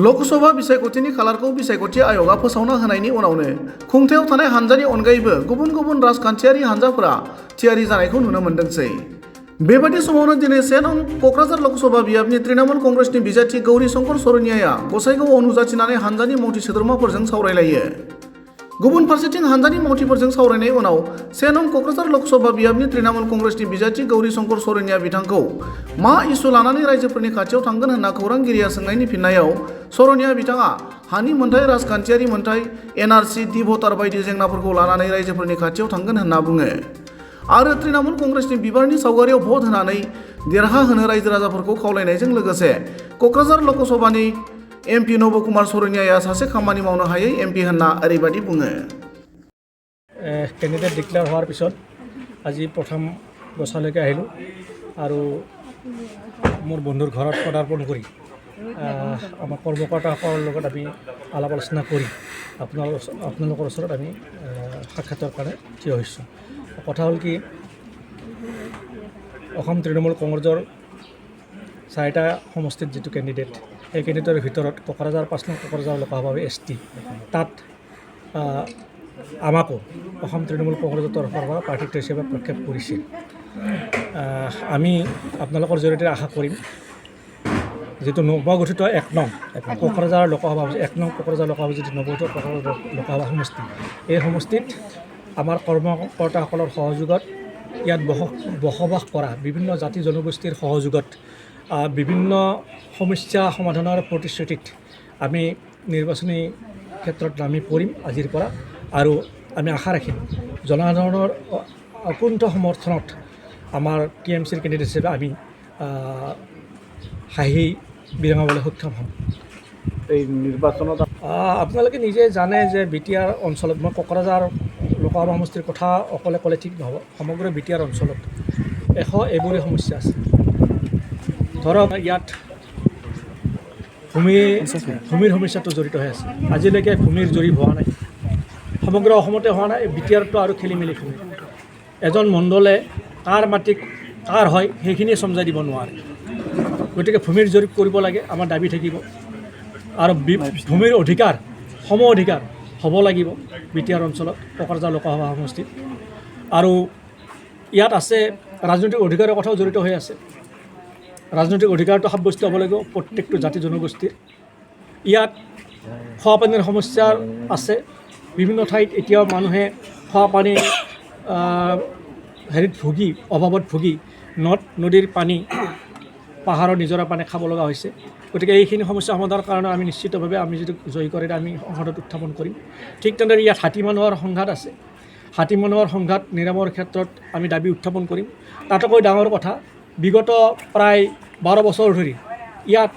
लकसभा बिसायख'थिनि खालारखौ बिसायख'थि आय'गा फोसावना होनायनि उनावनो खुंथायाव थानाय हान्जानि अनगायैबो गुबुन गुबुन राजखान्थियारि हान्जाफोरा थियारि जानायखौ नुनो मोन्दोंसै। बेबादि समावनो दिनै 1 नं क'क्राझार लकसभा बियाबनि तृणमूल कंग्रेसनि बिजाथि गौरी शंकर सरनियाया गसाइगावआव नुजाथिनानै हान्जानि मावथि सोद्रोमाफोरजों सावरायलायो। गुबुन फारसेथिं हान्जानि मावथिफोरजों सावरायनाय उनाव 1 नं क'क्राझार लकसभा बियाबनि तृणमूल कंग्रेसनि बिजाथि गौरी शंकर सरनिया बिथांखौ मा इस्यु लानानै रायजोफोरनि खाथियाव थांगोन होनना खौरांगिरिया सोंनायनि फिननायाव सरनिया बिथाङा हानि मोन्थाय, राजखान्थियारि मोन्थाय, एनआरसि, डि भटार बायदि जेंनाफोरखौ लानानै रायजोफोरनि खाथियाव थांगोन होनना बुङो आरो तृणमूल कंग्रेसनि बिबारनि सावगारियाव भट होनानै देरहाहोनो रायजो राजाफोरखौ खावलायनायजों लोगोसे क'क्राझार लकसभानि एमपि नब कुमार सरनियाया सासे खामानि मावनो हायै एमपि होनना ओरैबायदि बुङो। কেণ্ডিডেট ডিক্লেয়াৰ হোৱাৰ পিছত আজি প্ৰথম গছালৈকে আহিলোঁ আৰু মোৰ বন্ধুৰ ঘৰত পদাৰ্পণ কৰি আমাৰ কৰ্মকৰ্তাসকলৰ লগত আমি আলাপ আলোচনা কৰি আপোনালোকৰ ওচৰত আমি সাক্ষাতৰ কাৰণে থিয় হৈছোঁ। কথা হ'ল কি, অসম তৃণমূল কংগ্ৰেছৰ 4টা সমষ্টিত যিটো কেণ্ডিডেট, এই কেণ্ডিডেটৰ ভিতৰত কোকৰাঝাৰ 5 নং কোকৰাঝাৰ লোকসভা ST, তাত আমাকো অসম তৃণমূল কংগ্ৰেছৰ তৰফৰ পৰা প্ৰাৰ্থিত্ব হিচাপে প্ৰক্ষেপ কৰিছিল। আমি আপোনালোকৰ জৰিয়তে আশা কৰিম যিটো নৱগঠিত 1 নং কোকৰাঝাৰ লোকসভা 1 নং কোকৰাঝাৰ লোকসভা যিটো নৱগঠিত কোকৰাঝাৰ লোকসভা সমষ্টি, এই সমষ্টিত আমাৰ কৰ্মকৰ্তাসকলৰ সহযোগত ইয়াত বসবাস কৰা বিভিন্ন জাতি জনগোষ্ঠীৰ সহযোগত বিভিন্ন সমস্যা সমাধানৰ প্ৰতিশ্ৰুতিত আমি নিৰ্বাচনী ক্ষেত্ৰত নামি পৰিম আজিৰ পৰা আৰু আমি আশা ৰাখিম জনসাধাৰণৰ অকুণ্ঠ সমৰ্থনত আমাৰ TMCৰ কেণ্ডিডেট হিচাপে আমি হাঁহি বিৰঙাবলৈ সক্ষম হ'ম। এই নিৰ্বাচনত আপোনালোকে নিজে জানে যে BTR অঞ্চলত, মই কোকৰাঝাৰ লোকসভা সমষ্টিৰ কথা অকলে ক'লে ঠিক নহ'ব, সমগ্ৰ BTR অঞ্চলত এইবোৰে সমস্যা আছে। ধৰক ইয়াত ভূমিৰ সমস্যাটো জড়িত হৈ আছে। আজিলৈকে ভূমিৰ জৰীপ হোৱা নাই, সমগ্ৰ অসমতে হোৱা নাই। BTRটো আৰু খেলি মেলি ভূমি, এজন মণ্ডলে কাৰ মাটি কাৰ হয় সেইখিনি সমজাই দিব নোৱাৰে। গতিকে ভূমিৰ জৰীপ কৰিব লাগে, আমাৰ দাবী থাকিব আৰু ভূমিৰ অধিকাৰ সম অধিকাৰ হ'ব লাগিব BTR অঞ্চলত, কোকৰাঝাৰ লোকসভা সমষ্টিত। আৰু ইয়াত আছে ৰাজনৈতিক অধিকাৰৰ কথাও জড়িত হৈ আছে। ৰাজনৈতিক অধিকাৰটো সাব্যস্ত হ'ব লাগিব প্ৰত্যেকটো জাতি জনগোষ্ঠীৰ। ইয়াত খোৱা পানীৰ সমস্যা আছে, বিভিন্ন ঠাইত এতিয়াও মানুহে খোৱা পানী অভাৱত ভুগি নদীৰ পানী, পাহাৰৰ নিজৰা পানী খাব লগা হৈছে। গতিকে এইখিনি সমস্যা সমাধানৰ কাৰণে আমি নিশ্চিতভাৱে আমি যদি জয়ী কৰে আমি সংসদত উত্থাপন কৰিম। ঠিক তেনেদৰে ইয়াত হাতী মানুহৰ সংঘাত আছে, হাতী মানুহৰ সংঘাত নিৰাময়ৰ ক্ষেত্ৰত আমি দাবী উত্থাপন কৰিম। তাতকৈ ডাঙৰ কথা, বিগত প্ৰায় 12 বছৰ ধৰি ইয়াত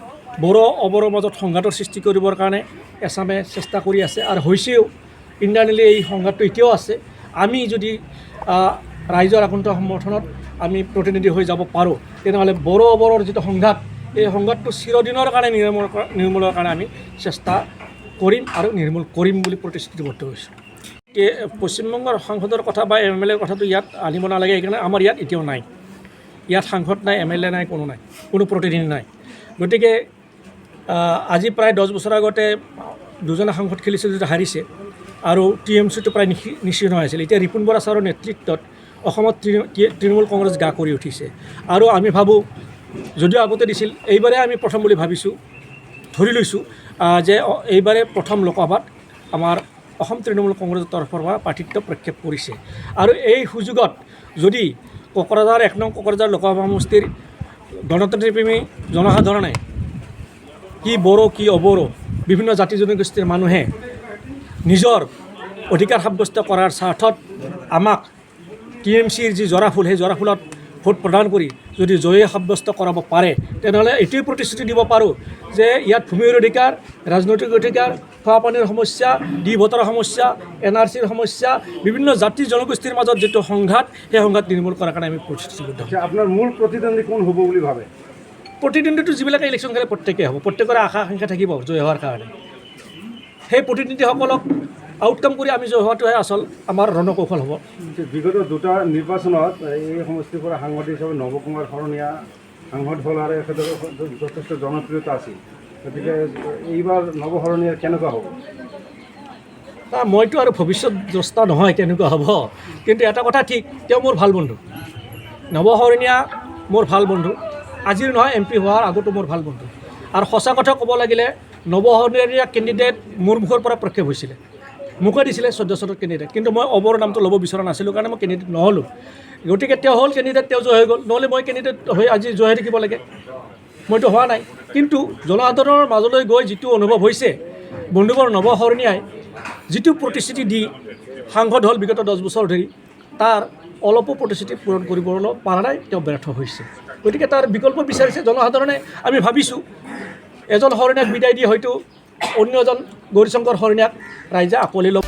বড়ো অবড়োৰ মাজত সংঘাতৰ সৃষ্টি কৰিবৰ কাৰণে এছামে চেষ্টা কৰি আছে আৰু হৈছেও। ইণ্টাৰনেলি এই সংঘাতটো এতিয়াও আছে। আমি যদি ৰাইজৰ আকুণ্ঠ সমৰ্থনত আমি প্ৰতিনিধি হৈ যাব পাৰোঁ, তেনেহ'লে বড়ো অবড়োৰ যিটো সংঘাত, এই সংঘাতটো চিৰদিনৰ কাৰণে নিৰ্মূলৰ কাৰণে আমি চেষ্টা কৰিম আৰু নিৰ্মূল কৰিম বুলি প্ৰতিশ্ৰুতিবদ্ধ হৈছোঁ। পশ্চিমবংগৰ সাংসদৰ কথা বা MLAৰ কথাটো ইয়াত আনিব নালাগে, সেইকাৰণে আমাৰ ইয়াত এতিয়াও নাই। ইয়াত সাংসদ নাই, MLA নাই, কোনো নাই, কোনো প্ৰতিনিধি নাই। গতিকে আজি প্ৰায় 10 বছৰ আগতে দুজনে সাংসদ খেলিছিল, যিটো হাৰিছে, আৰু TMCটো প্ৰায় নিশ্চিহ্ন হৈছিল। এতিয়া ৰিপুণ বৰা ছাৰৰ নেতৃত্বত অসমত তৃণমূল কংগ্ৰেছ গা কৰি উঠিছে আৰু আমি ভাবোঁ, যদিও আগতে দিছিল, এইবাৰে আমি প্ৰথম বুলি ভাবিছোঁ, ধৰি লৈছোঁ যে এইবাৰে প্ৰথম লোকসভাত আমাৰ অসম তৃণমূল কংগ্ৰেছৰ তৰফৰ পৰা প্ৰাৰ্থিত্ব প্ৰক্ষেপ কৰিছে। আৰু এই সুযোগত যদি কোকৰাঝাৰ 1 নং কোকৰাঝাৰ লোকসভা সমষ্টিৰ গণতন্ত্ৰপ্ৰেমী জনসাধাৰণে, কি বড়ো কি অবড়ো বিভিন্ন জাতি জনগোষ্ঠীৰ মানুহে নিজৰ অধিকাৰ সাব্যস্ত কৰাৰ স্বাৰ্থত আমাক TMCৰ যি জৰাফুল, সেই জৰাফুলত ভোট প্ৰদান কৰি যদি জয়ী সাব্যস্ত কৰাব পাৰে, তেনেহ'লে এইটোৱে প্ৰতিশ্ৰুতি দিব পাৰোঁ যে ইয়াত ভূমিৰ অধিকাৰ, ৰাজনৈতিক অধিকাৰ, খোৱা পানীৰ সমস্যা, ডি ভোটাৰৰ সমস্যা, NRCৰ সমস্যা, বিভিন্ন জাতি জনগোষ্ঠীৰ মাজত যিটো সংঘাত, সেই সংঘাত নিৰ্মূল কৰাৰ কাৰণে আমি প্ৰতিশ্ৰুতিবদ্ধ। আপোনাৰ মূল প্ৰতিদ্বন্দ্বী কোন হ'ব বুলি ভাবে? প্ৰতিদ্বন্দ্বীটো যিবিলাকে ইলেকশ্যন খেলে প্ৰত্যেকেই হ'ব, প্ৰত্যেকৰে আশা আকাংক্ষা থাকিব জয় হোৱাৰ কাৰণে। সেই প্ৰতিনিধিসকলক আউটকাম কৰি আমি জয় হোৱাটোহে আচল আমাৰ ৰণকৌশল হ'ব। বিগত 2টা নিৰ্বাচনত এই সমষ্টিৰ পৰা সাংসদ হিচাপে নৱ কুমাৰ শৰণীয়া সাংসদ হ'ল আৰু এখেতৰ যথেষ্ট জনপ্ৰিয়তা আছিল। গতিকে এইবাৰ নৱশৰণীয়াৰ কেনেকুৱা হ'ব? মইতো আৰু ভৱিষ্যত দ্ৰষ্টা নহয় কেনেকুৱা হ'ব, কিন্তু এটা কথা ঠিক, তেওঁ মোৰ ভাল বন্ধু। নৱশৰণীয়া মোৰ ভাল বন্ধু, আজিৰ নহয় MP হোৱাৰ আগতো মোৰ ভাল বন্ধু। আৰু সঁচা কথা ক'ব লাগিলে নৱশৰণীয়া কেণ্ডিডেট মোৰ মুখৰ পৰা প্ৰক্ষেপ হৈছিলে, মোকে দিছিলে 14 চনত কেণ্ডিডেট, কিন্তু মই অবৰ নামটো ল'ব বিচৰা নাছিলোঁ কাৰণে মই কেণ্ডিডেট নহ'লোঁ। গতিকে তেওঁ হ'ল কেণ্ডিডেট, তেওঁ জয় হৈ গ'ল, নহ'লে মই কেণ্ডিডেট হৈ আজি জয় হৈ থাকিব লাগে, মইতো হোৱা নাই। কিন্তু জনসাধাৰণৰ মাজলৈ গৈ যিটো অনুভৱ হৈছে, বন্ধুবৰ নৱশৰণীয়াই যিটো প্ৰতিশ্ৰুতি দি সাংসদ হ'ল বিগত 10 বছৰ ধৰি, তাৰ অলপো প্ৰতিশ্ৰুতি পূৰণ কৰিবলৈ পৰা নাই, তেওঁ ব্যৰ্থ হৈছে। গতিকে তাৰ বিকল্প বিচাৰিছে জনসাধাৰণে। আমি ভাবিছোঁ এজন শৰণীয়াক বিদায় দি হয়তো অন্য এজন গৌৰীশংকৰ শৰণীয়াক ৰাইজে আকোৱালি ল'ব।